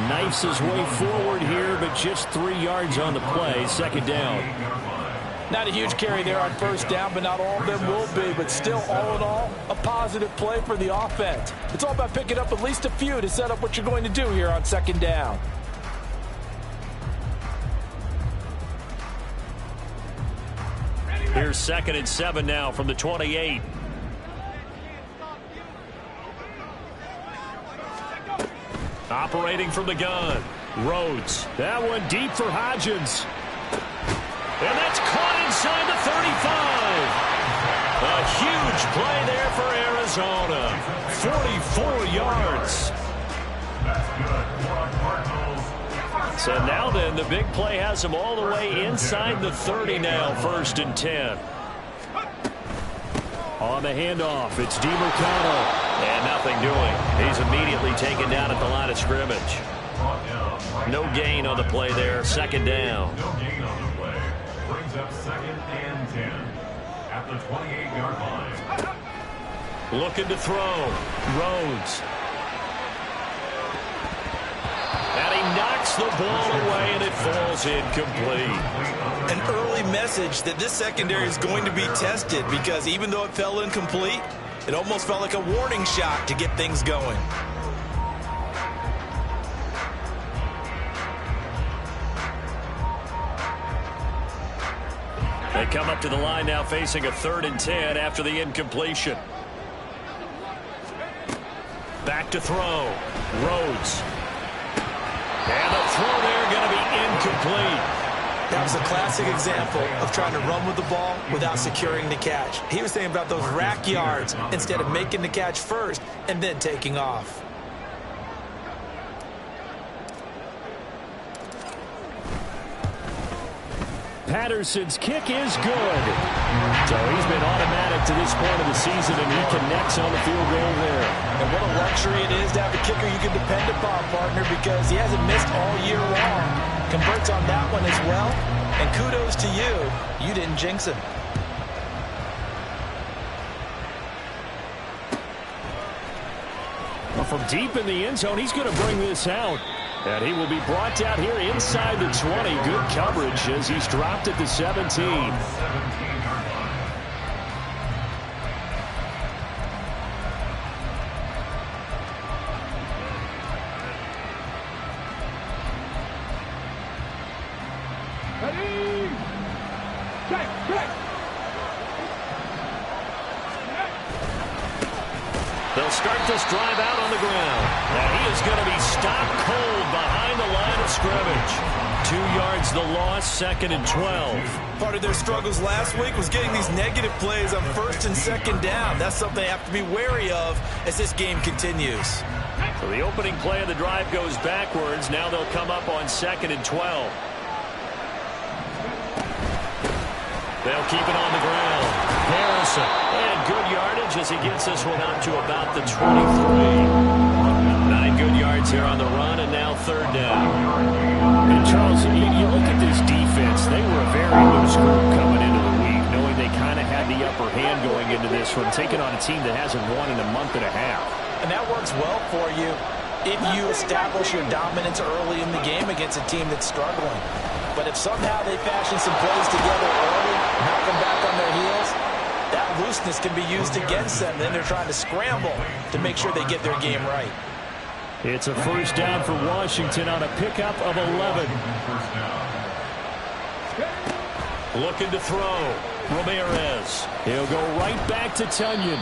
Knifes his way forward here, but just 3 yards on the play. Second down. Not a huge carry there on first down, but not all of them will be. But still, all in all, a positive play for the offense. It's all about picking up at least a few to set up what you're going to do here on second down. Here's 2nd and 7 now from the 28. Operating from the gun. Rhodes. That one deep for Hodgins. And that's caught inside the 35. A huge play there for Arizona. 44 yards. So now then, the big play has him all the way inside the 30 now, 1st and 10. On the handoff, it's DeMarcano. And nothing doing. He's immediately taken down at the line of scrimmage. No gain on the play there. 2nd down. No gain on the play. Brings up 2nd and 10 at the 28-yard line. Looking to throw. Rhodes. And he knocks the ball away, and it falls incomplete. An early message that this secondary is going to be tested, because even though it fell incomplete, it almost felt like a warning shot to get things going. They come up to the line now facing a 3rd and 10 after the incompletion. Back to throw. Rhodes. And the throw there going to be incomplete. That was a classic example of trying to run with the ball without securing the catch. He was thinking about those rack yards instead of making the catch first and then taking off. Patterson's kick is good. So he's been automatic to this point of the season, and he connects on the field goal there. And what a luxury it is to have a kicker you can depend upon, partner, because he hasn't missed all year long. Converts on that one as well, and kudos to you. You didn't jinx him. Well, from deep in the end zone, he's going to bring this out. And he will be brought down here inside the 20. Good coverage as he's dropped at the 17. They'll start this drive out on the ground. Now he is going to be stopped cold behind the line of scrimmage. 2 yards the loss, 2nd and 12. Part of their struggles last week was getting these negative plays on 1st and 2nd down. That's something they have to be wary of as this game continues. So the opening play of the drive goes backwards. Now they'll come up on 2nd and 12. They'll keep it on the ground. Harrison. And good yardage as he gets this one out to about the 23. 9 good yards here on the run, and now 3rd down. And Charles, you look at this defense. They were a very loose group coming into the week, knowing they kind of had the upper hand going into this one, taking on a team that hasn't won in a month and a half. And that works well for you if you establish your dominance early in the game against a team that's struggling. But if somehow they fashion some plays together early, knock them back on their heels, that looseness can be used against them. Then they're trying to scramble to make sure they get their game right. It's a 1st down for Washington on a pickup of 11. Looking to throw. Ramirez. He'll go right back to Tunyon.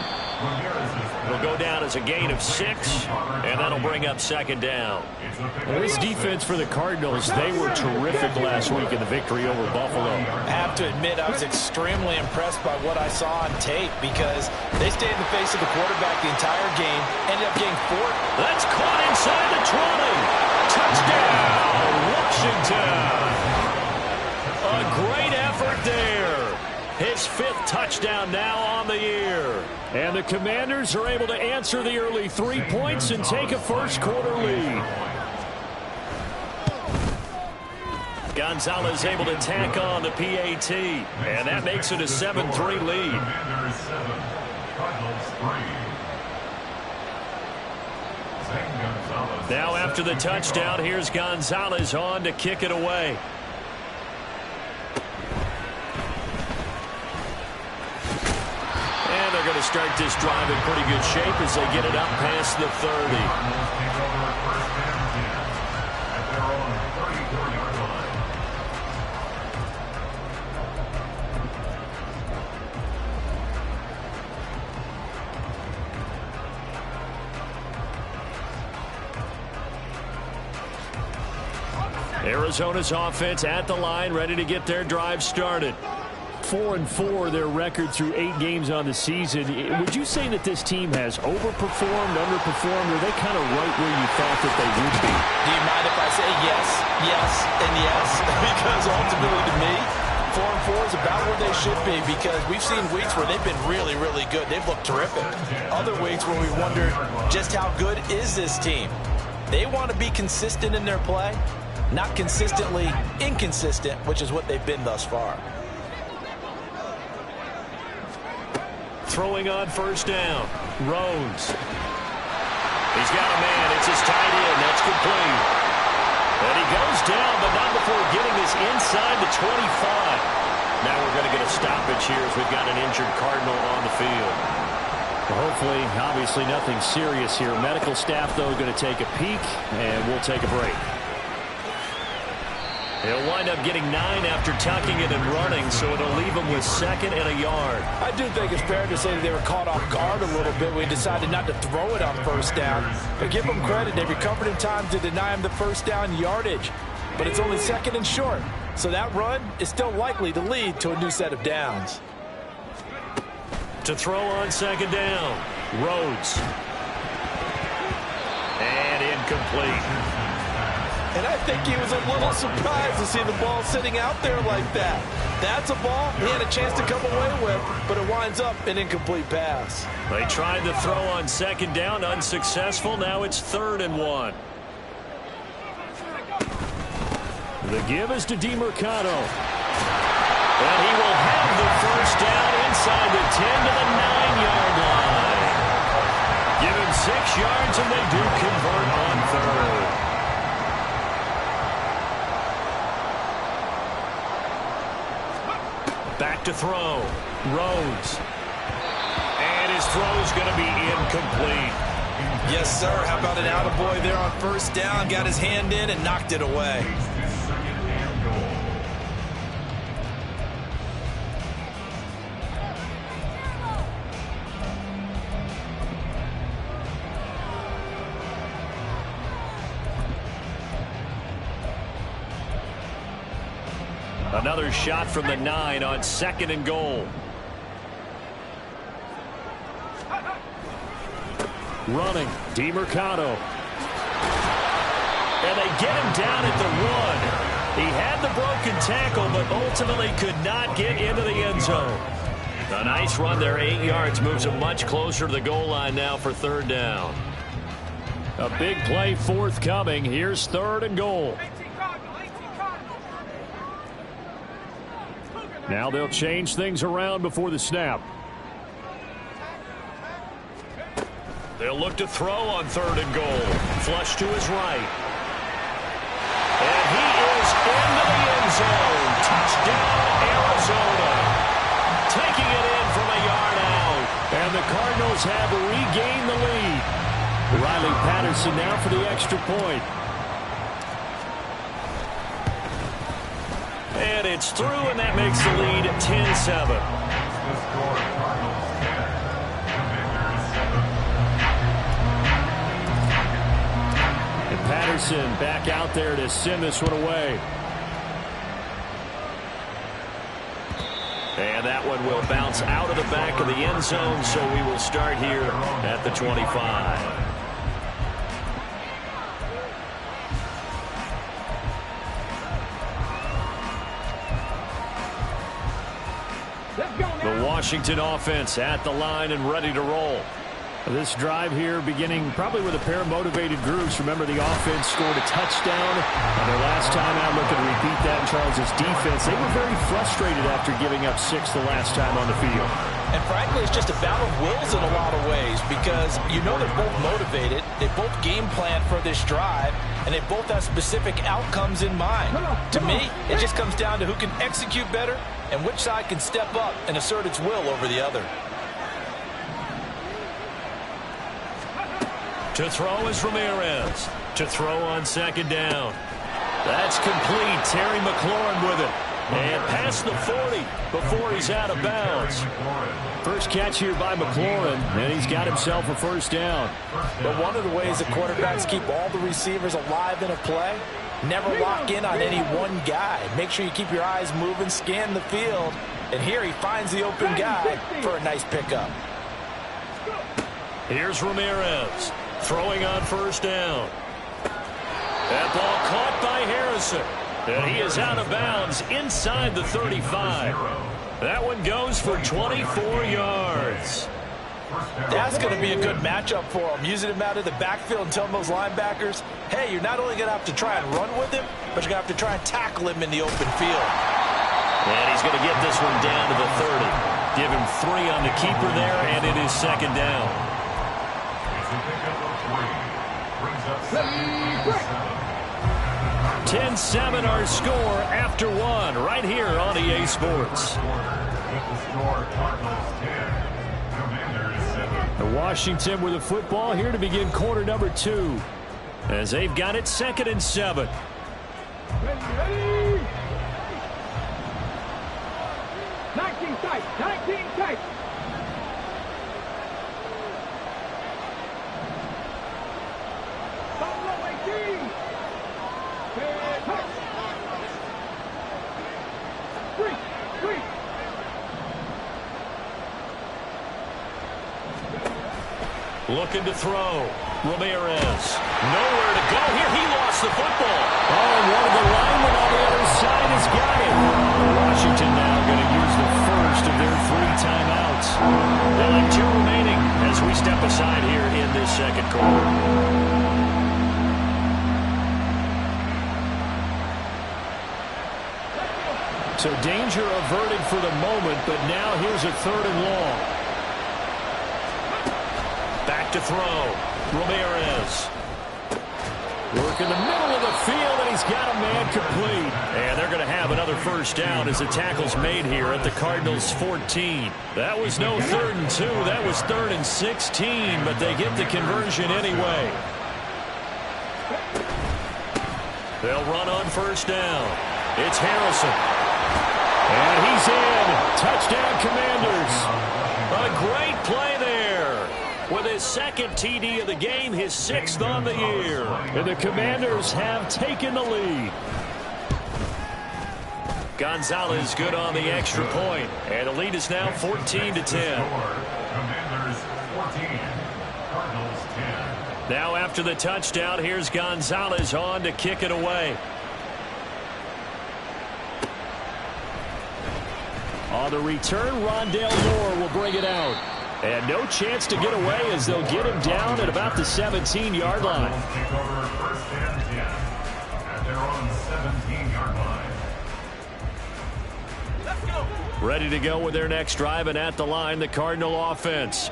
Will go down as a gain of 6, and that'll bring up 2nd down. Well, this defense for the Cardinals, they were terrific last week in the victory over Buffalo. I have to admit, I was extremely impressed by what I saw on tape because they stayed in the face of the quarterback the entire game, ended up getting 4. That's caught inside the 20. Touchdown, Washington. A great effort there. His 5th touchdown now on the year. And the Commanders are able to answer the early 3 points and take a first-quarter lead. Gonzalez able to tack on the PAT, and that makes it a 7-3 lead. Commanders 7, Cardinals 3. Zane Gonzalez Now after the touchdown, here's Gonzalez on to kick it away. And they're going to start this drive in pretty good shape as they get it up past the 30. Arizona's offense at the line, ready to get their drive started. 4-4, their record through 8 games on the season. Would you say that this team has overperformed, underperformed, or are they kind of right where you thought that they would be? Do you mind if I say yes, yes, and yes? Because ultimately to me, 4-4 is about where they should be, because we've seen weeks where they've been really, really good. They've looked terrific. Other weeks where we wondered just how good is this team. They want to be consistent in their play, not consistently inconsistent, which is what they've been thus far. Throwing on first down. Rhodes. He's got a man. It's his tight end. That's complete. And he goes down, but not before getting this inside the 25. Now we're going to get a stoppage here as we've got an injured Cardinal on the field. Well, hopefully, obviously nothing serious here. Medical staff, though, going to take a peek, and we'll take a break. He'll wind up getting 9 after tucking it and running, so it'll leave him with 2nd and a yard. I do think it's fair to say that they were caught off guard a little bit. We decided not to throw it on first down. But give them credit. They recovered in time to deny him the first down yardage. But it's only 2nd and short. So that run is still likely to lead to a new set of downs. To throw on 2nd down. Rhodes. And incomplete. And I think he was a little surprised to see the ball sitting out there like that. That's a ball he had a chance to come away with, but it winds up an incomplete pass. They tried to throw on 2nd down, unsuccessful. Now it's 3rd and 1. The give is to DeMercado. And he will have the first down inside the 10 to the 9-yard line. Give him 6 yards, and they do convert on 3rd. Back to throw. Rhodes. And his throw's going to be incomplete. Yes, sir. How about an attaboy there on first down? Got his hand in and knocked it away. Another shot from the 9 on 2nd and goal. Running, DeMercado. And they get him down at the 1. He had the broken tackle, but ultimately could not get into the end zone. A nice run there, 8 yards, moves him much closer to the goal line now for 3rd down. A big play forthcoming. Here's 3rd and goal. Now they'll change things around before the snap. They'll look to throw on 3rd and goal. Flush to his right. And he is into the end zone. Touchdown, Arizona. Taking it in from a yard out. And the Cardinals have regained the lead. Riley Patterson now for the extra point. And it's through, and that makes the lead 10-7. And Patterson back out there to send this one away. And that one will bounce out of the back of the end zone, so we will start here at the 25. The Washington offense at the line and ready to roll. This drive here beginning probably with a pair of motivated groups. Remember, the offense scored a touchdown on their last time out. Looking to repeat that in Charles' defense. They were very frustrated after giving up 6 the last time on the field. And frankly, it's just a battle of wills in a lot of ways because you know they're both motivated. They both game plan for this drive, and they both have specific outcomes in mind. To me, it just comes down to who can execute better and which side can step up and assert its will over the other. To throw is Ramirez. To throw on second down. That's complete. Terry McLaurin with it. And past the 40 before he's out of bounds. First catch here by McLaurin, and he's got himself a first down. But one of the ways that quarterbacks keep all the receivers alive in a play, never lock in on any one guy. Make sure you keep your eyes moving, scan the field. And here he finds the open guy for a nice pickup. Here's Ramirez. Throwing on first down. That ball caught by Harrison. And he is out of bounds inside the 35. That one goes for 24 yards. That's going to be a good matchup for him. Using him out of the backfield and telling those linebackers, hey, you're not only going to have to try and run with him, but you're going to have to try and tackle him in the open field. And he's going to get this one down to the 30. Give him 3 on the keeper there, and it is second down. 10-7 our score after 1 right here on EA Sports. Washington with the football here to begin quarter number 2. As they've got it 2nd and 7. Ready. 19 tight, 19 tight. Looking to throw. Ramirez. Nowhere to go here. He lost the football. Oh, and one of the linemen on the other side has got it. Washington now going to use the first of their 3 timeouts. They'll have 2 remaining as we step aside here in this second quarter. So danger averted for the moment, but now here's a 3rd and long. Back to throw. Ramirez. Work in the middle of the field, and he's got a man complete. And they're going to have another first down as the tackle's made here at the Cardinals' 14. That was no 3rd and 2. That was 3rd and 16, but they get the conversion anyway. They'll run on first down. It's Harrison. And he's in. Touchdown, Commanders. A great play there. With his 2nd TD of the game, his 6th on the year. And the Commanders have taken the lead. Gonzalez good on the extra point. And the lead is now 14-10. Commanders 14, Cardinals 10. Now after the touchdown, here's Gonzalez on to kick it away. On the return, Rondale Moore will bring it out. And no chance to get away as they'll get him down at about the 17-yard line. Take over 1st and 10 at their own 17-yard line. Let's go. Ready to go with their next drive, and at the line, the Cardinal offense.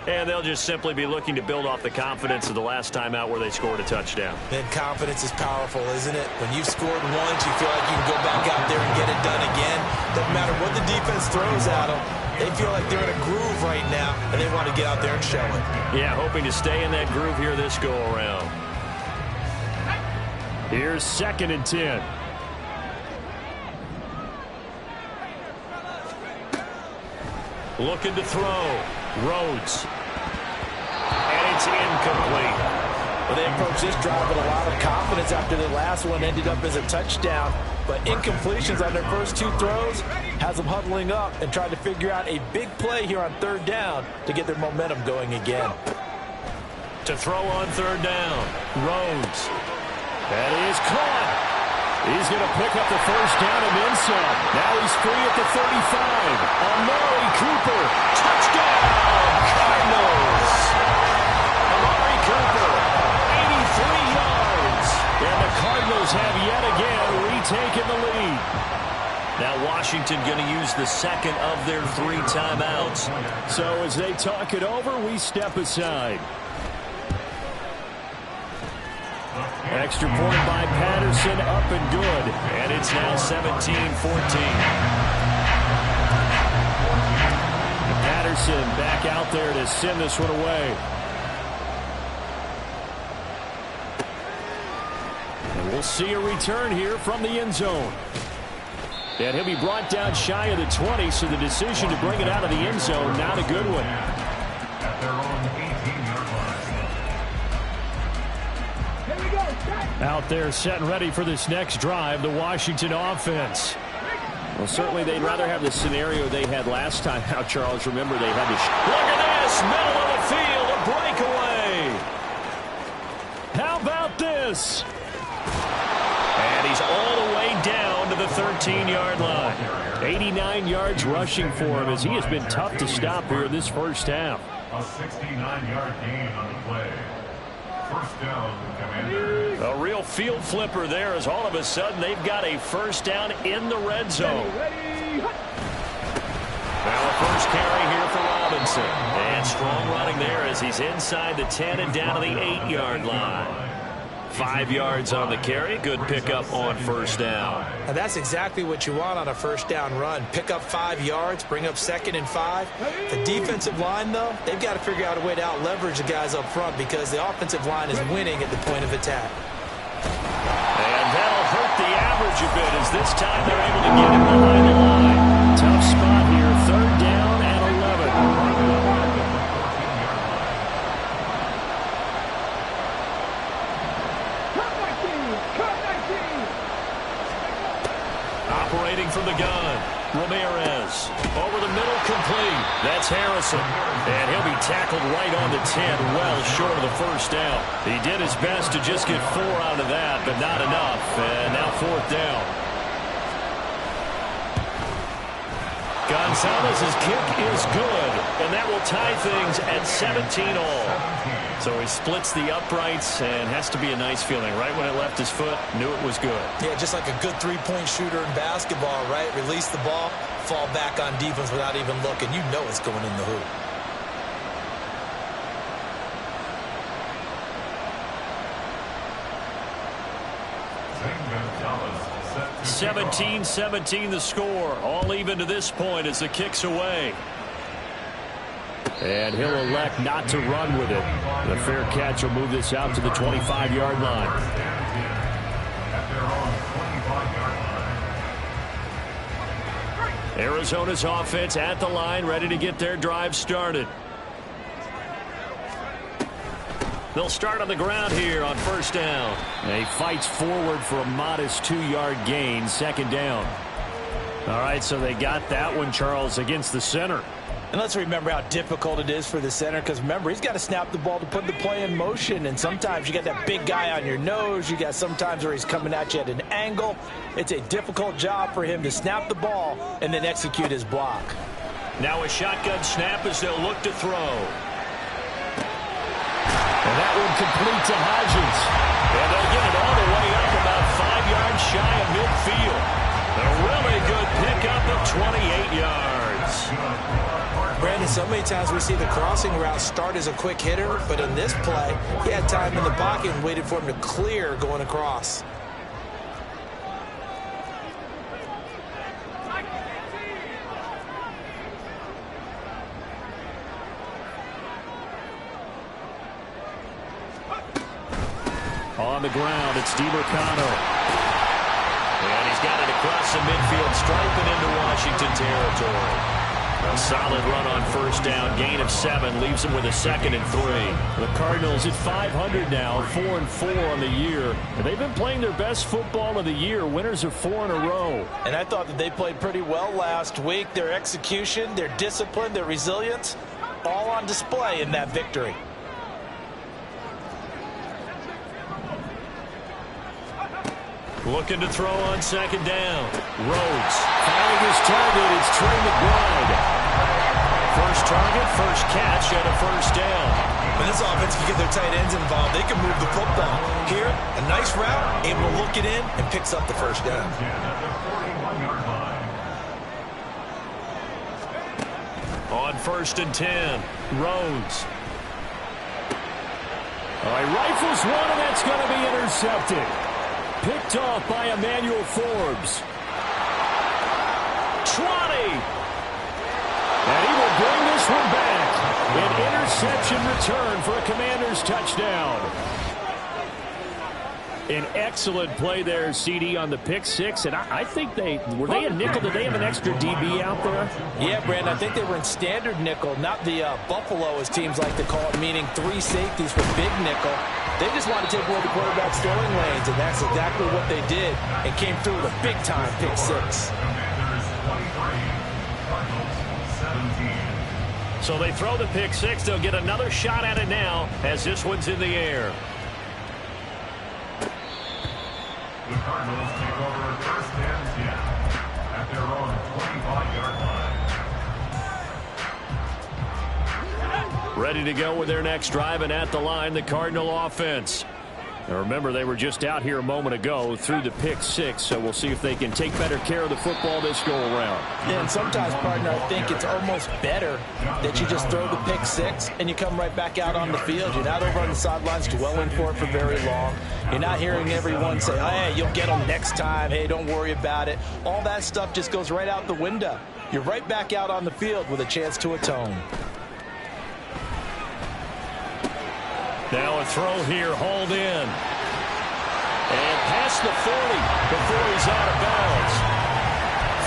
And they'll just simply be looking to build off the confidence of the last time out where they scored a touchdown. And confidence is powerful, isn't it? When you've scored once, you feel like you can go back out there and get it done again. Doesn't matter what the defense throws at them. They feel like they're in a groove right now, and they want to get out there and show it. Yeah, hoping to stay in that groove here this go-around. Here's 2nd and 10. Looking to throw. Rhodes. And it's incomplete. Well, they approach this drive with a lot of confidence after the last one ended up as a touchdown. But incompletions on their first 2 throws has them huddling up and trying to figure out a big play here on 3rd down to get their momentum going again. To throw on 3rd down. Rhodes. That is caught. He's going to pick up the first down and then some. Now he's free at the 35. Amari Cooper. Touchdown, Cardinals. Cardinals have yet again retaken the lead. Now Washington going to use the second of their 3 timeouts. So as they talk it over, we step aside. Extra point by Patterson, up and good. And it's now 17-14. Patterson back out there to send this one away. And we'll see a return here from the end zone. And he'll be brought down shy of the 20, so the decision to bring it out of the end zone, not a good one. At their own 18-yard line. Here we go. Set. Out there set and ready for this next drive, the Washington offense. Well, certainly they'd rather have the scenario they had last time out, Charles. Remember, they had to... Look at this, middle of the field, a breakaway. How about this? And he's all the way down to the 13-yard line. 89 yards rushing for him as he has been tough to stop here in this first half. A 69-yard gain on the play. First down, Commanders. A real field flipper there as all of a sudden they've got a first down in the red zone. Ready. Now a first carry here for Robinson. And strong running there as he's inside the 10 and down to the 8-yard line. 5 yards on the carry. Good pickup on first down. Now that's exactly what you want on a first down run. Pick up 5 yards, bring up 2nd and 5. The defensive line, though, they've got to figure out a way to out-leverage the guys up front because the offensive line is winning at the point of attack. And that'll hurt the average a bit as this time they're able to get him behind the line. Tough spot here. 3rd down and 11. Operating from the gun, Ramirez. Over the middle, complete. That's Harrison. And he'll be tackled right on the 10, well short of the first down. He did his best to just get 4 out of that, but not enough. And now 4th down. Gonzalez's kick is good, and that will tie things at 17 all. So he splits the uprights and has to be a nice feeling. Right when it left his foot, knew it was good. Yeah, just like a good three-point shooter in basketball, right? Release the ball, fall back on defense without even looking. You know it's going in the hoop. 17-17 the score. All even to this point as the kick's away. And he'll elect not to run with it. The fair catch will move this out to the 25-yard line. At their own 25-yard line. Arizona's offense at the line, ready to get their drive started. They'll start on the ground here on first down. And he fights forward for a modest 2-yard gain, 2nd down. All right, so they got that one, Charles, against the center. And let's remember how difficult it is for the center, because remember, he's got to snap the ball to put the play in motion, and sometimes you got that big guy on your nose. You got sometimes where he's coming at you at an angle. It's a difficult job for him to snap the ball and then execute his block. Now a shotgun snap as they'll look to throw. And that one complete to Hodgins. And they'll get it all the way up about 5 yards shy of midfield. A really good pickup of 28 yards. Brandon, so many times we see the crossing route start as a quick hitter, but in this play, he had time in the pocket and waited for him to clear going across. On the ground, it's DiMercano. And he's got it across the midfield stripe and into Washington territory. A solid run on first down, gain of 7, leaves him with a 2nd and 3. The Cardinals at 500 now, 4-4 on the year. And they've been playing their best football of the year. Winners of 4 in a row. And I thought that they played pretty well last week. Their execution, their discipline, their resilience, all on display in that victory. Looking to throw on 2nd down. Rhodes finding his target. It's Trey McBride. First target, first catch, and a first down. When this offense can get their tight ends involved, they can move the football. Here, a nice route, able to look it in, and picks up the first down. On 1st and 10, Rhodes. All right, rifles one, and that's going to be intercepted. Picked off by Emmanuel Forbes. 20. And he will bring this one back. An interception return for a Commanders touchdown. An excellent play there, CD, on the pick six. And I think were they a nickel? Did they have an extra DB out there? Yeah, Brandon, I think they were in standard nickel, not the Buffalo, as teams like to call it, meaning 3 safeties for big nickel. They just want to take away the quarterback's throwing lanes, and that's exactly what they did, and came through with a big-time pick six. So they throw the pick six. They'll get another shot at it now as this one's in the air. The Cardinals take over 1st and 10 at their own 25-yard line. Ready to go with their next drive, and at the line, the Cardinal offense. Now remember, they were just out here a moment ago through the pick six, so we'll see if they can take better care of the football this go-around. Yeah, and sometimes, partner, I think it's almost better that you just throw the pick six and you come right back out on the field. You're not over on the sidelines dwelling for it for very long. You're not hearing everyone say, hey, you'll get them next time. Hey, don't worry about it. All that stuff just goes right out the window. You're right back out on the field with a chance to atone. Now a throw here, hauled in. And past the 40 before he's out of bounds.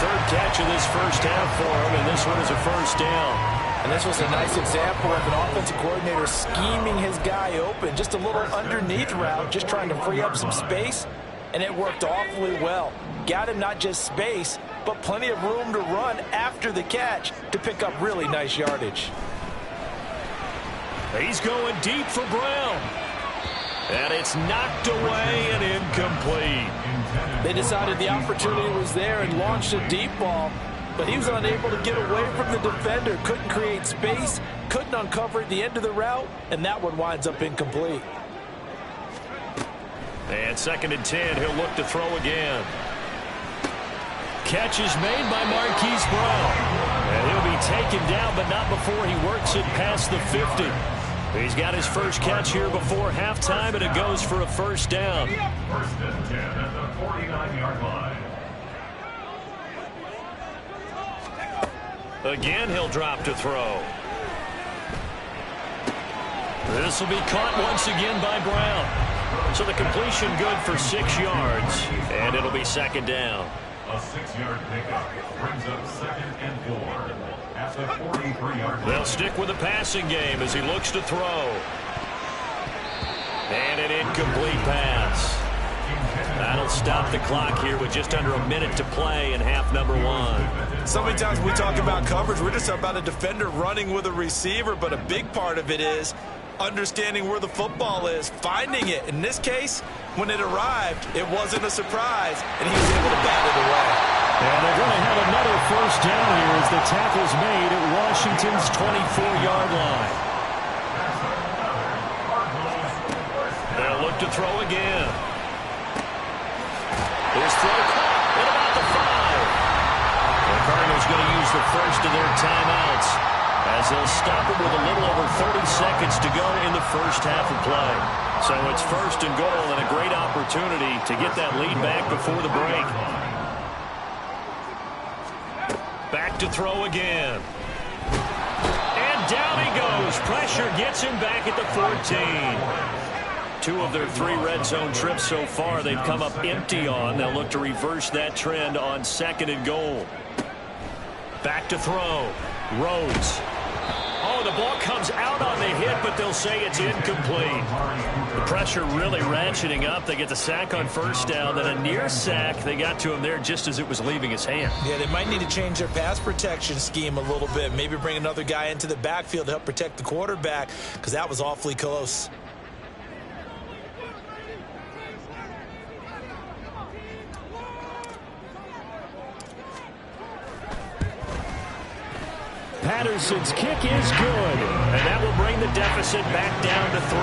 3rd catch of this first half for him, and this one is a first down. And this was a nice example of an offensive coordinator scheming his guy open. Just a little underneath route, just trying to free up some space, and it worked awfully well. Got him not just space, but plenty of room to run after the catch to pick up really nice yardage. He's going deep for Brown. And it's knocked away and incomplete. They decided the opportunity was there and launched a deep ball, but he was unable to get away from the defender. Couldn't create space, couldn't uncover at the end of the route, and that one winds up incomplete. And 2nd and 10, he'll look to throw again. Catch is made by Marquise Brown. And he'll be taken down, but not before he works it past the 50. He's got his first catch here before halftime, and it goes for a first down. 1st and 10 at the 49-yard line. Again, he'll drop to throw. This will be caught once again by Brown. So the completion good for 6 yards, and it'll be 2nd down. A 6-yard pickup brings up 2nd and 4 at the 43-yard line. They'll stick with the passing game as he looks to throw. And an incomplete pass. That'll stop the clock here with just under a minute to play in half number 1. So many times we talk about coverage, we're just about a defender running with a receiver, but a big part of it is understanding where the football is, finding it. In this case, when it arrived, it wasn't a surprise, and he was able to bat it away. And they're going to have another first down here as the tackle's made at Washington's 24-yard line. They'll look to throw again. His throw caught at about the 5. The Cardinals going to use the first of their timeouts as they'll stop it with a little over 30 seconds to go in the first half of play. So it's 1st and goal and a great opportunity to get that lead back before the break. Back to throw again. And down he goes. Pressure gets him back at the 14. 2 of their 3 red zone trips so far they've come up empty on. They'll look to reverse that trend on 2nd and goal. Back to throw. Rhodes. Oh, the ball comes out on the hit, but they'll say it's incomplete. The pressure really ratcheting up. They get the sack on first down, then a near sack. They got to him there just as it was leaving his hand. Yeah, they might need to change their pass protection scheme a little bit. Maybe bring another guy into the backfield to help protect the quarterback, because that was awfully close. Patterson's kick is good. And that will bring the deficit back down to 3.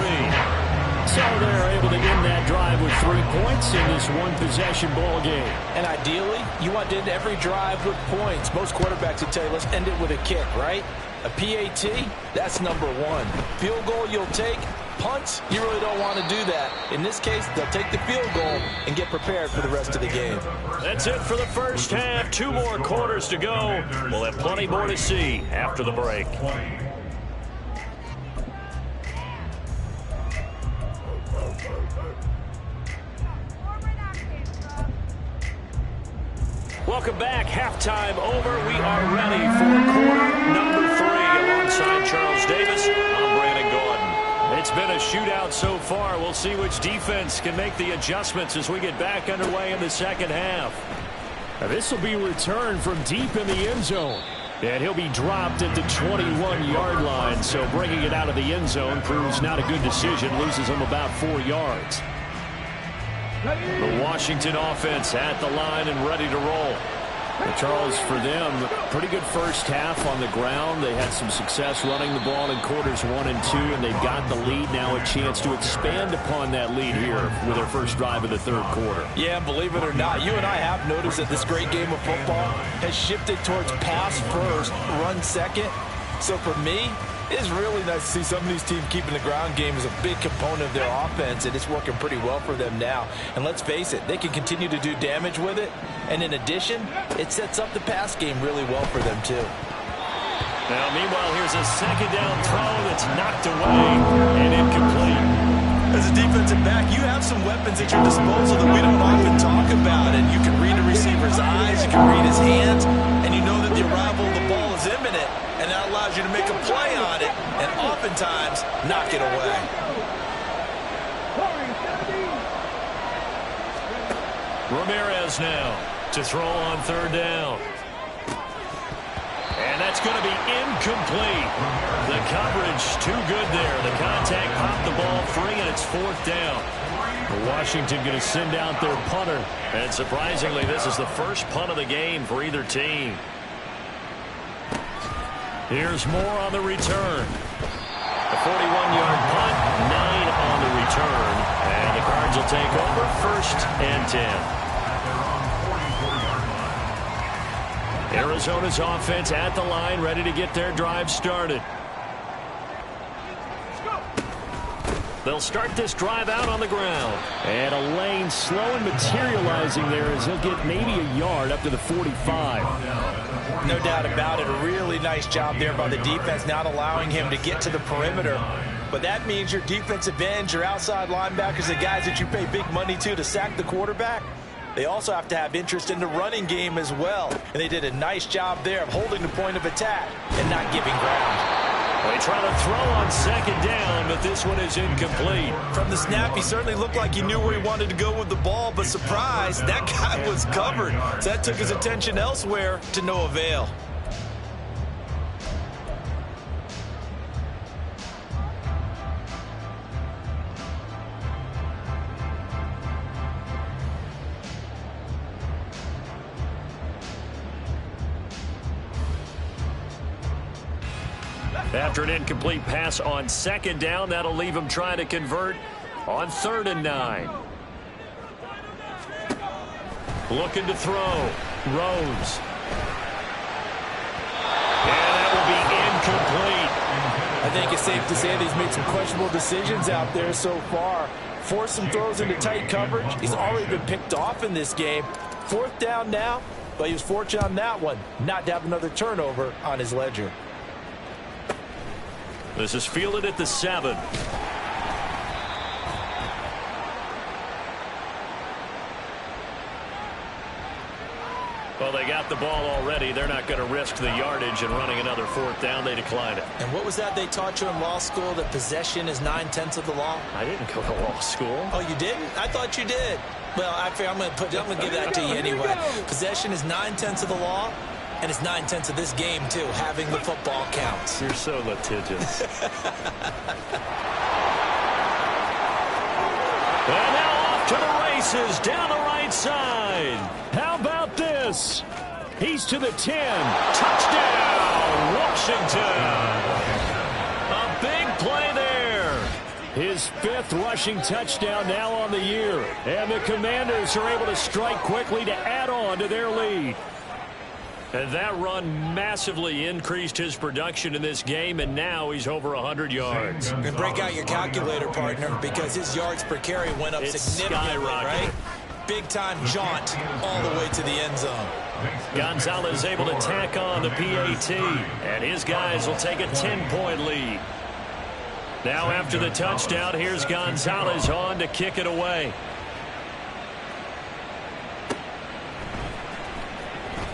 So they're able to end that drive with 3 points in this one-possession ball game. And ideally, you want to end every drive with points. Most quarterbacks would tell you, let's end it with a kick, right? A PAT, that's number 1. Field goal you'll take. Punts, you really don't want to do that. In this case, they'll take the field goal and get prepared for the rest of the game. That's it for the first half. 2 more quarters to go. We'll have plenty more to see after the break. Welcome back. Halftime over. We are ready for quarter number 3 alongside Charles Davis. I'm Brandon Gaudin. It's been a shootout so far. We'll see which defense can make the adjustments as we get back underway in the second half. Now this will be returned from deep in the end zone. And he'll be dropped at the 21-yard line. So bringing it out of the end zone proves not a good decision. Loses him about 4 yards. The Washington offense at the line and ready to roll. Well, Charles, for them, pretty good first half on the ground. They had some success running the ball in quarters 1 and 2, and they've got the lead now, a chance to expand upon that lead here with their first drive of the third quarter. Yeah, believe it or not, you and I have noticed that this great game of football has shifted towards pass first, run second. So for me, it is really nice to see some of these teams keeping the ground game as a big component of their offense, and it's working pretty well for them now. And let's face it, they can continue to do damage with it. And in addition, it sets up the pass game really well for them, too. Now, meanwhile, here's a second down throw that's knocked away and incomplete. As a defensive back, you have some weapons at your disposal that we don't often talk about. And you can read a receiver's eyes, you can read his hands, and you know that the arrival of the ball is imminent. And that allows you to make a play on it and oftentimes knock it away. Ramirez now to throw on third down. And that's going to be incomplete. The coverage too good there. The contact popped the ball free, and it's 4th down. Washington going to send out their punter. And surprisingly, this is the first punt of the game for either team. Here's Moore on the return. A 41-yard punt, 9 on the return. And the Cards will take over 1st and 10. Arizona's offense at the line, ready to get their drive started. They'll start this drive out on the ground. And a lane slow and materializing there as he'll get maybe a yard up to the 45. No doubt about it. A really nice job there by the defense, not allowing him to get to the perimeter. But that means your defensive ends, your outside linebackers, the guys that you pay big money to sack the quarterback, they also have to have interest in the running game as well. And they did a nice job there of holding the point of attack and not giving ground. They try to throw on second down, but this one is incomplete. From the snap, he certainly looked like he knew where he wanted to go with the ball, but surprise, that guy was covered. So that took his attention elsewhere to no avail. After an incomplete pass on second down, that'll leave him trying to convert on 3rd and 9. Looking to throw. Rose. And that will be incomplete. I think it's safe to say that he's made some questionable decisions out there so far. Forced some throws into tight coverage. He's already been picked off in this game. 4th down now, but he was fortunate on that one not to have another turnover on his ledger. This is fielded at the 7. Well, they got the ball already. They're not going to risk the yardage and running another 4th down. They declined it. And what was that they taught you in law school, that possession is 9/10 of the law? I didn't go to law school. Oh, you didn't? I thought you did. Well, I'm going to give that to you anyway. Possession is 9/10 of the law. And it's 9/10 of this game, too. Having the football counts. You're so litigious. And now off to the races down the right side. How about this? He's to the 10. Touchdown, Washington. A His 5th rushing touchdown now on the year. And the Commanders are able to strike quickly to add on to their lead. And that run massively increased his production in this game, and now he's over 100 yards. And break out your calculator, partner, because his yards per carry went up significantly, right? Big-time jaunt all the way to the end zone. Gonzalez able to tack on the PAT, and his guys will take a 10-point lead. Now after the touchdown, here's Gonzalez on to kick it away.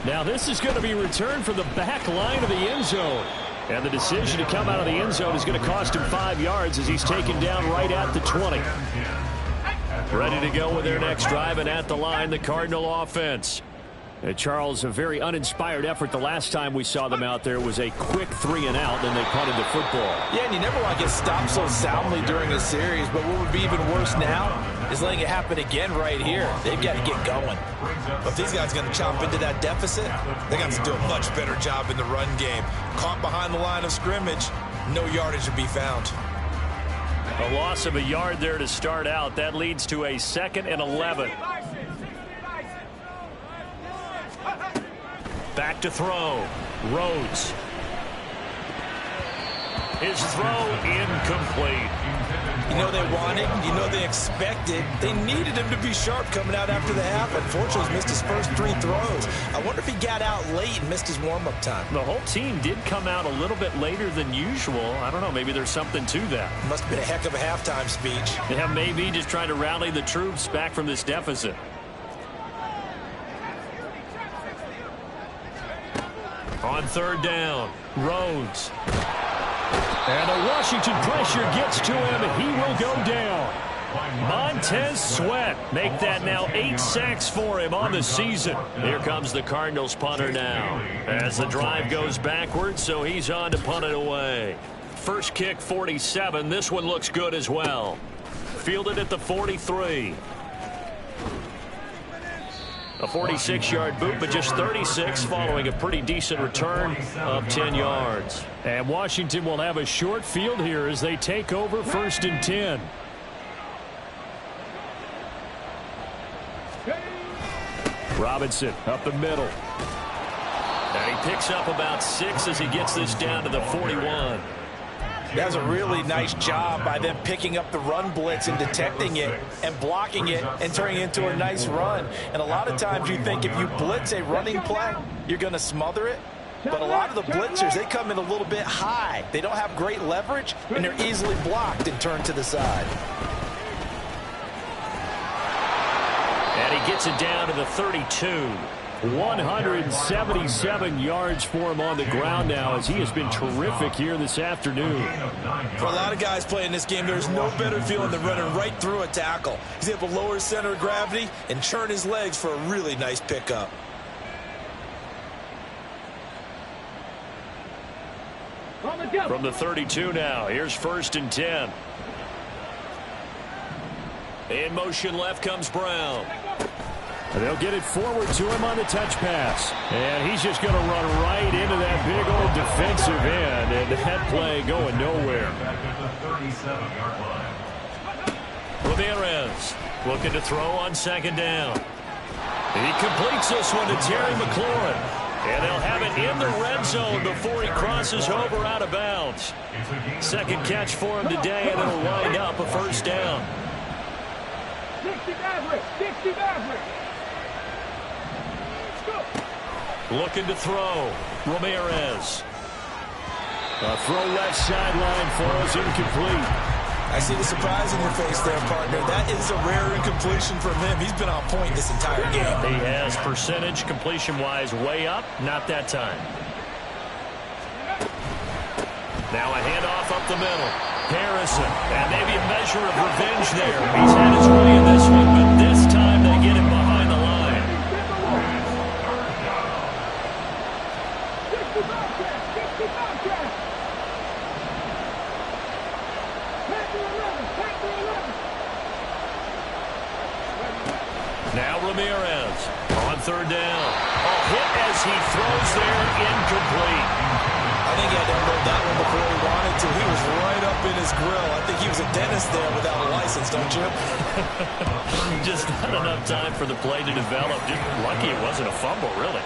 Now this is going to be returned from the back line of the end zone. And the decision to come out of the end zone is going to cost him 5 yards as he's taken down right at the 20. Ready to go with their next drive, and at the line, the Cardinal offense. Charles, a very uninspired effort the last time we saw them out there was a quick 3-and-out, then they punted the football. Yeah, and you never want to get stopped so soundly during a series, but what would be even worse now is letting it happen again right here. They've got to get going. But if these guys are going to chomp into that deficit, they got to do a much better job in the run game. Caught behind the line of scrimmage, no yardage to be found. A loss of a yard there to start out. That leads to a 2nd and 11. Back to throw. Rhodes. His throw incomplete. You know they wanted, you know they expected. They needed him to be sharp coming out after the half. Unfortunately, he's missed his first 3 throws. I wonder if he got out late and missed his warm-up time. The whole team did come out a little bit later than usual. I don't know, maybe there's something to that. Must have been a heck of a halftime speech. Yeah, maybe just trying to rally the troops back from this deficit. On 3rd down, Rhodes. And the Washington pressure gets to him, and he will go down. Montez Sweat make that now 8 sacks for him on the season. Here comes the Cardinals punter now as the drive goes backwards, so he's on to punt it away. First kick 47. This one looks good as well. Fielded at the 43. A 46-yard boot, but just 36 following a pretty decent return of 10 yards. And Washington will have a short field here as they take over 1st and 10. Robinson up the middle. And he picks up about 6 as he gets this down to the 41. That was a really nice job by them picking up the run blitz and detecting it and blocking it and turning it into a nice run. And a lot of times you think if you blitz a running play, you're going to smother it. But a lot of the blitzers, they come in a little bit high. They don't have great leverage, and they're easily blocked and turned to the side. And he gets it down to the 32. 177 yards for him on the ground now as he has been terrific here this afternoon. For a lot of guys playing this game, there's no better feeling than running right through a tackle. He's able to lower his center of gravity and churn his legs for a really nice pickup. From the 32 now, here's 1st and 10. In motion left comes Brown. They'll get it forward to him on the touch pass. And he's just going to run right into that big old defensive end. And that play going nowhere. Ramirez looking to throw on 2nd down. He completes this one to Terry McLaurin. And they'll have it in the red zone before he crosses over out of bounds. 2nd catch for him today, and it'll wind up a 1st down. 60 Maverick, 60 Maverick. Looking to throw. Ramirez. A throw left sideline falls incomplete. I see the surprise in your face there, partner. That is a rare incompletion from him. He's been on point this entire game. He has percentage completion-wise way up. Not that time. Now a handoff up the middle. Harrison. And maybe a measure of revenge there. He's had his way in this one, but this time they get him behind the line. Now Ramirez on 3rd down. A hit as he throws there, incomplete. I I think he had to unload that one before he wanted to. He was right up in his grill. I think he was a dentist there without a license, don't you? Just not enough time for the play to develop. Just lucky it wasn't a fumble, really.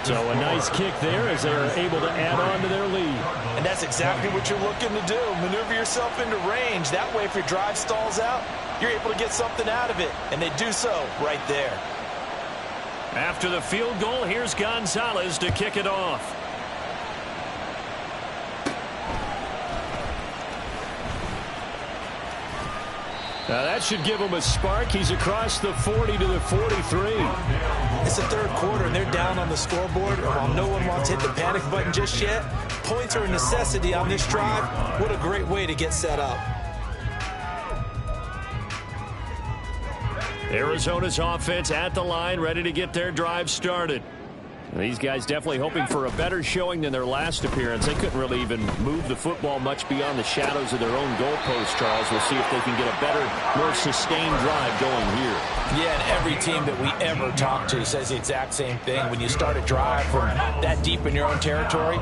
So a nice kick there as they're able to add on to their lead. And that's exactly what you're looking to do. Maneuver yourself into range. That way, if your drive stalls out, you're able to get something out of it. And they do so right there. After the field goal, here's Gonzalez to kick it off. Now that should give him a spark. He's across the 40 to the 43. It's the third quarter, and they're down on the scoreboard. And while no one wants to hit the panic button just yet, points are a necessity on this drive. What a great way to get set up. Arizona's offense at the line, ready to get their drive started. These guys definitely hoping for a better showing than their last appearance. They couldn't really even move the football much beyond the shadows of their own goalpost, Charles. We'll see if they can get a better, more sustained drive going here. Yeah, and every team that we ever talk to says the exact same thing. When you start a drive from that deep in your own territory,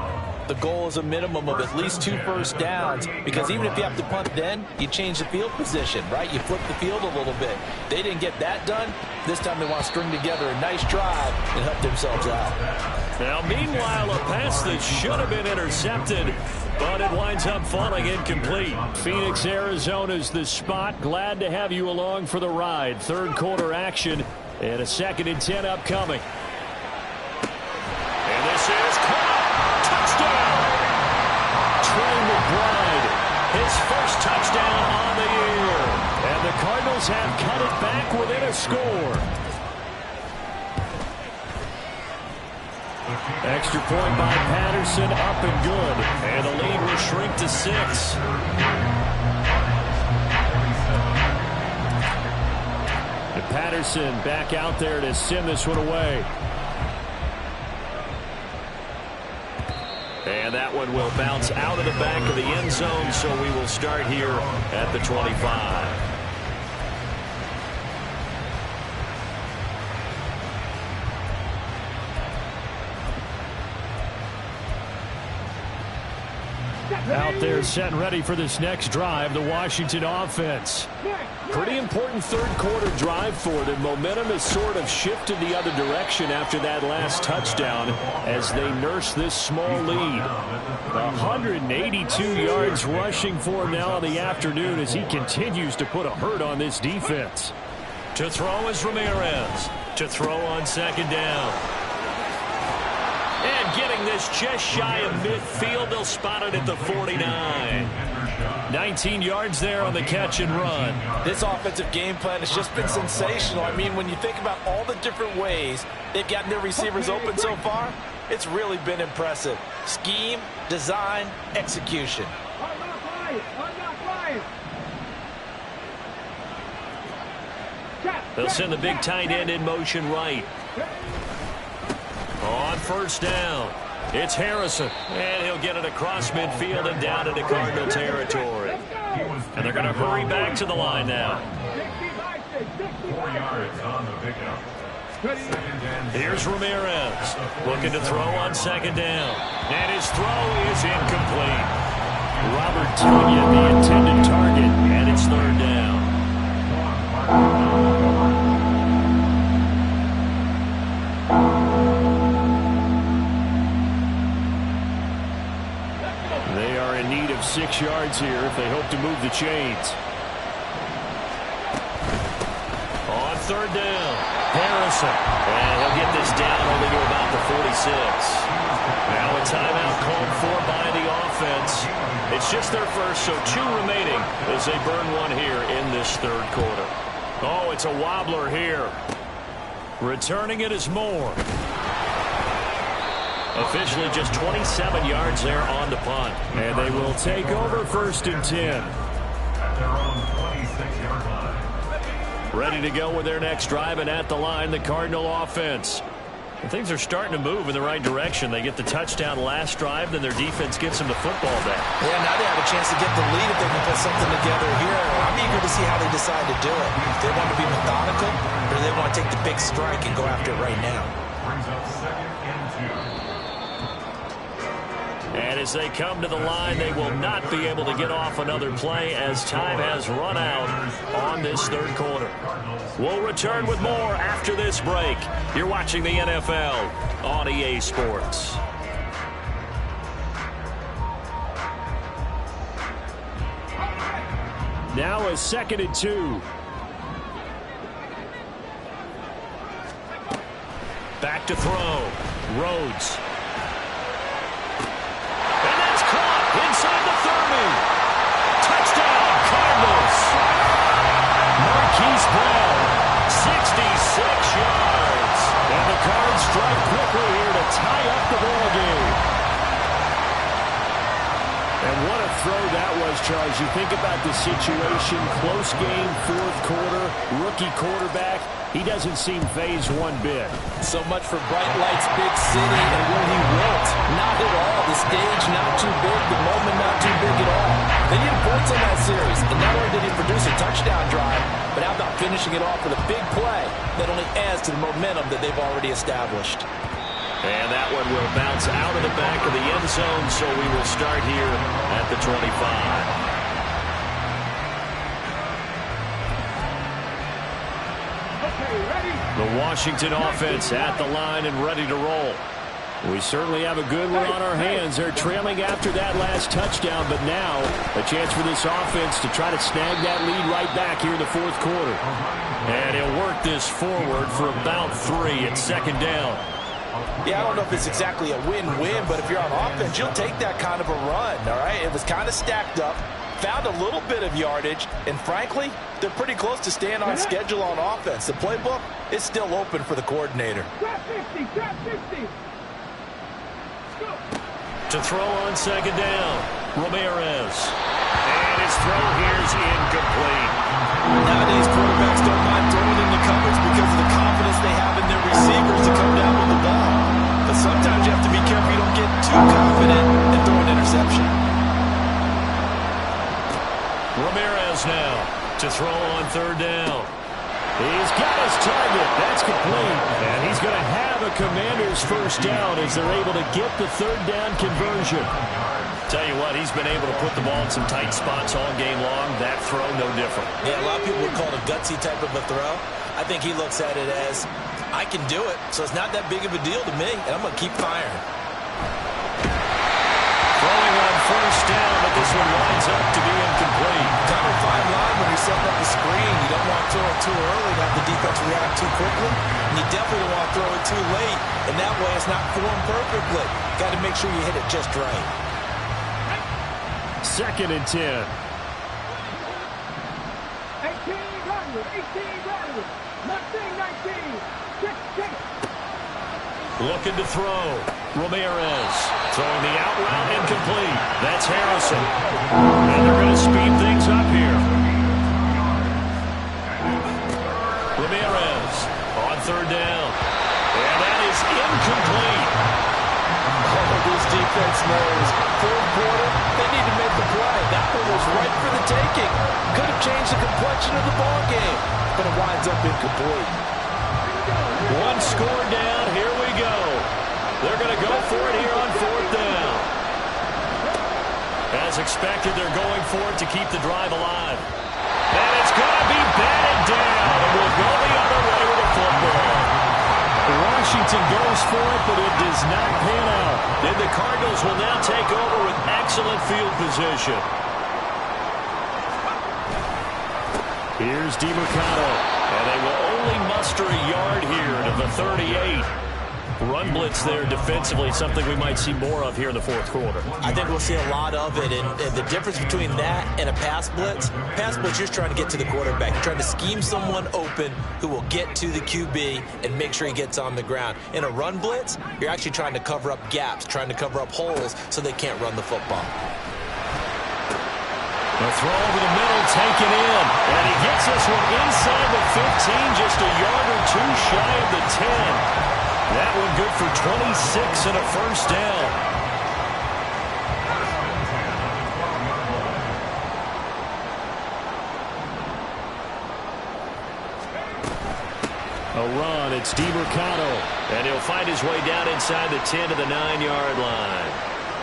the goal is a minimum of at least 2 first downs, because even if you have to punt then, you change the field position, right? You flip the field a little bit. They didn't get that done. This time they want to string together a nice drive and help themselves out. Now, meanwhile, a pass that should have been intercepted, but it winds up falling incomplete. Phoenix, Arizona's the spot. Glad to have you along for the ride. Third quarter action and a 2nd and 10 upcoming. And this is caught. Touchdown! Trey McBride, His first touchdown on the year. and the Cardinals have cut it back within a score. Extra point by Patterson, up and good. And the lead will shrink to 6. And Patterson back out there to send this one away. And that one will bounce out of the back of the end zone, so we will start here at the 25. Out there set and ready for this next drive, the Washington offense. Pretty important third quarter drive for them. Momentum has sort of shifted the other direction after that last touchdown as they nurse this small lead. 182 yards rushing for him now in the afternoon as he continues to put a hurt on this defense. To throw is Ramirez. To throw on 2nd down. And getting this just shy of midfield. They'll spot it at the 49. 19 yards there on the catch and run. This offensive game plan has just been sensational. I mean, when you think about all the different ways they've gotten their receivers open so far, it's really been impressive. Scheme, design, execution. I'm not flying. They'll send the big tight end in motion right. On 1st down, it's Harrison. And he'll get it across midfield and down into Cardinal territory. And they're going to hurry back to the line now. 4 yards on the pickup. Here's Ramirez looking to throw on 2nd down. And his throw is incomplete. Robert Tonyan, the intended target, and it's 3rd down. They are in need of 6 yards here if they hope to move the chains. On 3rd down, Harrison. And he'll get this down only to about the 46. Now a timeout called for by the offense. It's just their first, so 2 remaining as they burn one here in this 3rd quarter. Oh, it's a wobbler here. Returning it is Moore. Officially just 27 yards there on the punt. And they will take over 1st and 10. At their own 26-yard line. Ready to go with their next drive, and at the line, the Cardinal offense. And things are starting to move in the right direction. They get the touchdown last drive, then their defense gets them the football back. Yeah, now they have a chance to get the lead if they can put something together here. I'm eager to see how they decide to do it. If they want to be methodical, or they want to take the big strike and go after it right now. Brings up 2nd and 2. And as they come to the line, they will not be able to get off another play as time has run out on this third quarter. We'll return with more after this break. You're watching the NFL on EA Sports. Now a 2nd and 2. Back to throw. Rhodes. And that's caught inside the 30. Touchdown, Cardinals. Marquise Brown, 66 yards. And the Cards strike quickly here to tie up the ball game. And what a throw that was, Charles. You think about the situation, close game, fourth quarter, rookie quarterback. He doesn't seem phased one bit. So much for bright lights, big city, and where he went. Not at all. The stage not too big, the moment not too big at all. They needed points on that series, and not only did he produce a touchdown drive, but how about finishing it off with a big play that only adds to the momentum that they've already established. And that one will bounce out of the back of the end zone, so we will start here at the 25. The Washington offense at the line and ready to roll. We certainly have a good one on our hands. They're trailing after that last touchdown, but now a chance for this offense to try to snag that lead right back here in the fourth quarter. And he'll work this forward for about 3 at 2nd down. Yeah, I don't know if it's exactly a win-win, but if you're on offense, you'll take that kind of a run, all right? It was kind of stacked up, found a little bit of yardage, and frankly, they're pretty close to staying on schedule on offense. The playbook is still open for the coordinator. Trap 50, trap 50. Go. To throw on 2nd down, Ramirez. And his throw here is incomplete. Nowadays, quarterbacks don't mind throwing into coverage because of the confidence they have in their receivers to come down with the ball. But sometimes you have to be careful you don't get too confident and throw an interception. Ramirez now to throw on 3rd down. He's got his target. That's complete. And he's going to have a Commander's first down as they're able to get the 3rd down conversion. Tell you what, he's been able to put the ball in some tight spots all game long. That throw, no different. Yeah, a lot of people would call it a gutsy type of a throw. I think he looks at it as, I can do it, so it's not that big of a deal to me, and I'm going to keep firing. Throwing on 1st down, but this one winds up to be incomplete. Kind of a fine line when you're setting up the screen. You don't want to throw it too early and have the defense react too quickly, and you definitely don't want to throw it too late, and that way it's not formed perfectly. Got to make sure you hit it just right. 2nd and 10. 18 Rodwood, 18 Rodwood. 19, 19. Check. Looking to throw. Ramirez throwing the out route incomplete. That's Harrison. And they're going to speed things up here. Ramirez on 3rd down. And that is incomplete. Oh, this defense knows. 4th quarter, they need to make the play. That one was right for the taking. Could have changed the complexion of the ball game, but it winds up incomplete. One score down. Here we go. They're going to go for it here on 4th down. As expected, they're going for it to keep the drive alive. And it's going to be batted down. And we'll go the other way with the football. Washington goes for it, but it does not pan out. And the Cardinals will now take over with excellent field position. Here's DeMercado. And they will only muster a yard here to the 38. Run blitz there defensively, something we might see more of here in the 4th quarter. I think we'll see a lot of it, and the difference between that and a pass blitz, you're just trying to get to the quarterback. You're trying to scheme someone open who will get to the QB and make sure he gets on the ground. In a run blitz, you're actually trying to cover up gaps, trying to cover up holes so they can't run the football. The throw over the middle, taken in. And he gets this one inside the 15, just a yard or two shy of the 10. That one good for 26 and a first down. A run, it's DeMercado. And he'll find his way down inside the 10 to the 9-yard line.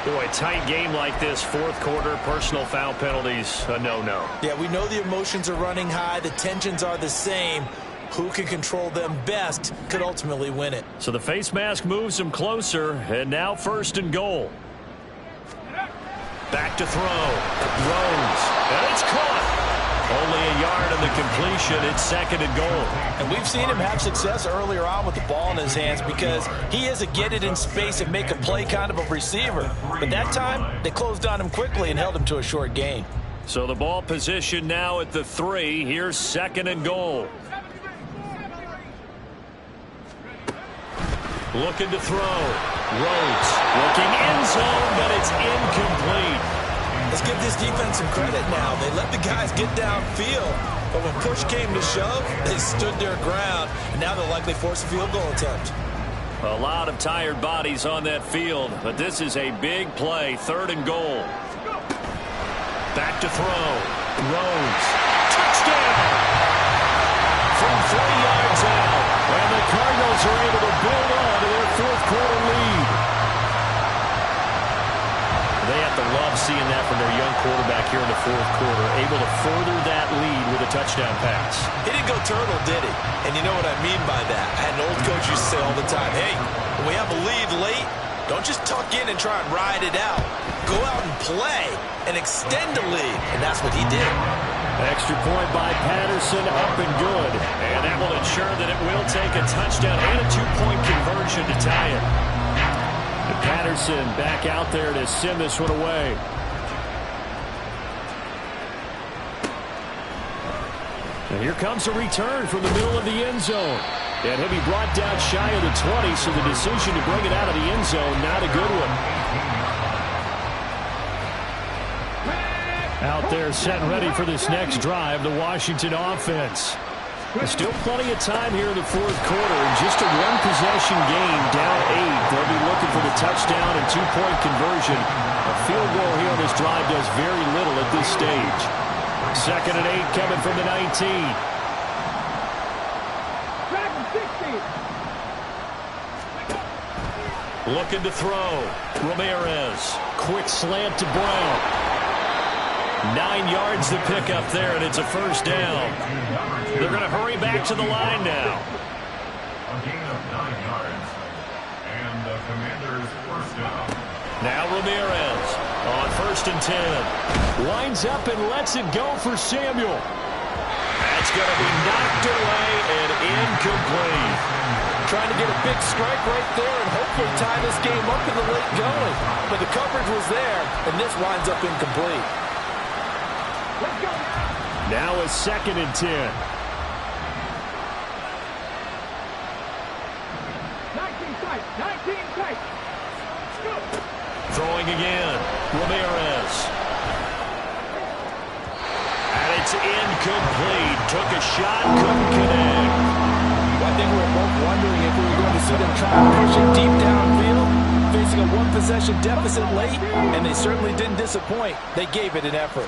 Boy, tight game like this, fourth quarter, personal foul penalties, a no-no. Yeah, we know the emotions are running high. The tensions are the same. Who can control them best could ultimately win it. So the face mask moves him closer, and now first and goal. Back to throw. Rose. And it's caught. Only a yard on the completion. It's second and goal. And we've seen him have success earlier on with the ball in his hands because he is a get it in space and make a play kind of a receiver. But that time, they closed on him quickly and held him to a short gain. So the ball position now at the 3. Here's second and goal. Looking to throw. Rhodes looking end zone, but it's incomplete. Let's give this defense some credit now. They let the guys get downfield, but when push came to shove, they stood their ground, and now they'll likely force a field goal attempt. A lot of tired bodies on that field, but this is a big play, third and goal. Back to throw. Rhodes. Touchdown! From 3 yards out, and the Cardinals are able to build on to their fourth quarter lead. They have to love seeing that from their young quarterback here in the fourth quarter, able to further that lead with a touchdown pass. He didn't go turtle, did he? And you know what I mean by that. I had an old coach used to say all the time, hey, when we have a lead late, don't just tuck in and try and ride it out. Go out and play and extend the lead. And that's what he did. Extra point by Patterson, up and good. And that will ensure that it will take a touchdown and a 2-point conversion to tie it. And Patterson back out there to send this one away. And here comes a return from the middle of the end zone. And he'll be brought down shy of the 20, so the decision to bring it out of the end zone, not a good one. Out there set and ready for this next drive, the Washington offense. There's still plenty of time here in the fourth quarter. In just a one-possession game, down 8. They'll be looking for the touchdown and 2-point conversion. A field goal here on this drive does very little at this stage. Second and 8 coming from the 19. Looking to throw. Ramirez. Quick slant to Brown. 9 yards to pick up there, and it's a first down. They're going to hurry back to the line now. A gain of 9 yards. And the Commanders' first down. Now Ramirez on first and 10. Lines up and lets it go for Samuel. That's going to be knocked away and incomplete. Trying to get a big strike right there and hopefully tie this game up in the late going. But the coverage was there, and this winds up incomplete. Now a second and 10. 19 tight. Throwing again. Ramirez. And it's incomplete. Took a shot, couldn't connect. I think we were both wondering if we were going to see them try and push it deep downfield, facing a one-possession deficit late, and they certainly didn't disappoint. They gave it an effort.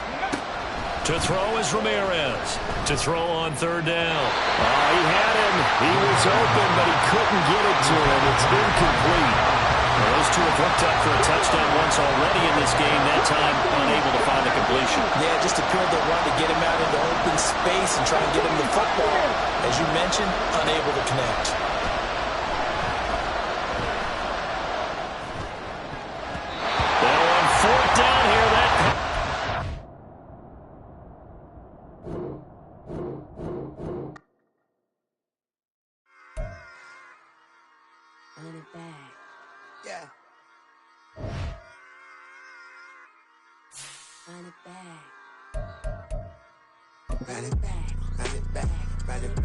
To throw is Ramirez. To throw on third down. He had him. He was open, but he couldn't get it to him. It's incomplete. Well, those two have hooked up for a touchdown once already in this game. That time, unable to find the completion. Yeah, just appeared they wanted to get him out into open space and try and get him the football. As you mentioned, unable to connect. They're on fourth down here. Run it back. Yeah. Run it back. Run it back. Run it back. Run it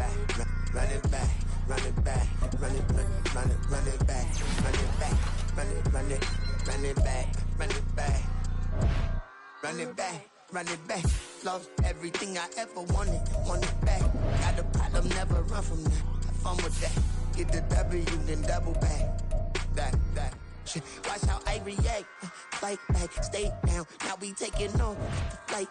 back. Run it back. Run it back. Run it back. Run it back. Run it back. Run it back. Run it back. Run it back. Run it back. Lost everything I ever wanted. Want it back. Got a problem, never run from that. Have fun with that. Get the W, then double back. That shit. Watch how I react. Fight back, stay down. Now we taking off the flight.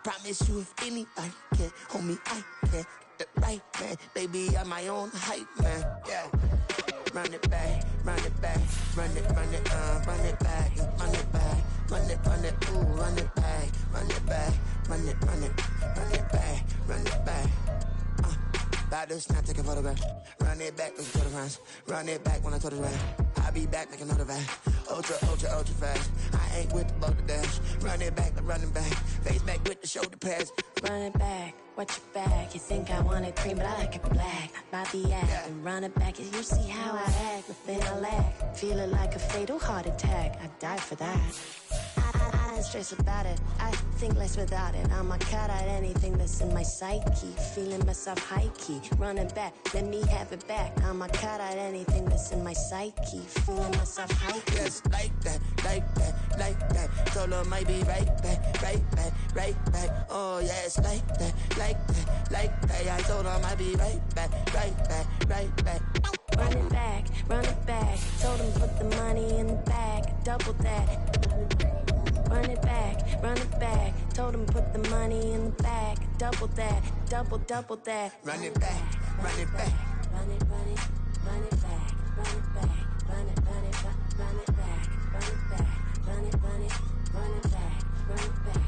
Promise you if anybody can hold me, I can. The right man, baby, I'm my own hype man. Yeah. Run it back, run it back, run it back, run it back. run it, ooh, run it back, run it back, run it, run it, run it back, run it back. About to snap, take a photograph. Run it back, let's go to rounds. Run it back when I told it right. I'll be back, make another rap. Ultra, ultra, ultra fast. I ain't with the boulder dash. Run it back, run it back. Face back with the shoulder pads. Run it back, watch your back. You think I want it cream, but I like it black. About the act and run it back. You see how I act, nothing I lack. Feel it like a fatal heart attack. I die for that. I ain't stressed about it. I think less without it. I'ma cut out anything that's in my psyche. Feeling myself high key. Running back, let me have it back. I'ma cut out anything that's in my psyche. Feeling myself high key. Yes, like that, like that, like that. Solo might be right back, right back, right back. Oh yes, like that, like that, like that. I told her I might be right back, right back, right back. Run it back, run it back. Told him put the money in the bag, double that. Run it back, run it back. Told him put the money in the bag, double that, double that. Run it back, run it back. Run it, run it, run it back, run it back, run it, run it, run it back, run it back, run it, run it, run it back, run it back.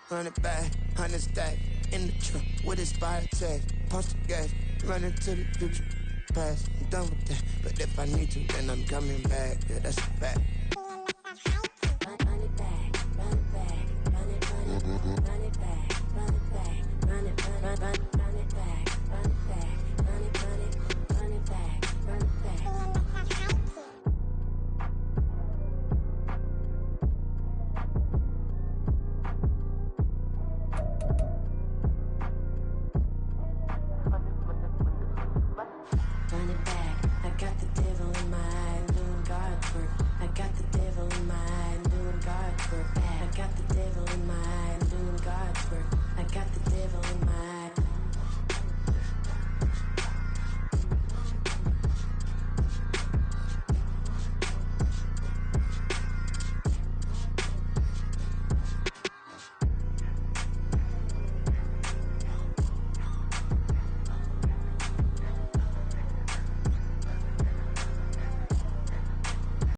Run it back, 100 stack in the trunk with his fire tag. Punch the gas, running to the future. Past, I'm done with that. But if I need to, then I'm coming back. Yeah, that's a fact. Run it back, run it back, run it, run it, run it back, run it back, run it, run it back, run it back, run it, run it, run it back, run it back. Run it back.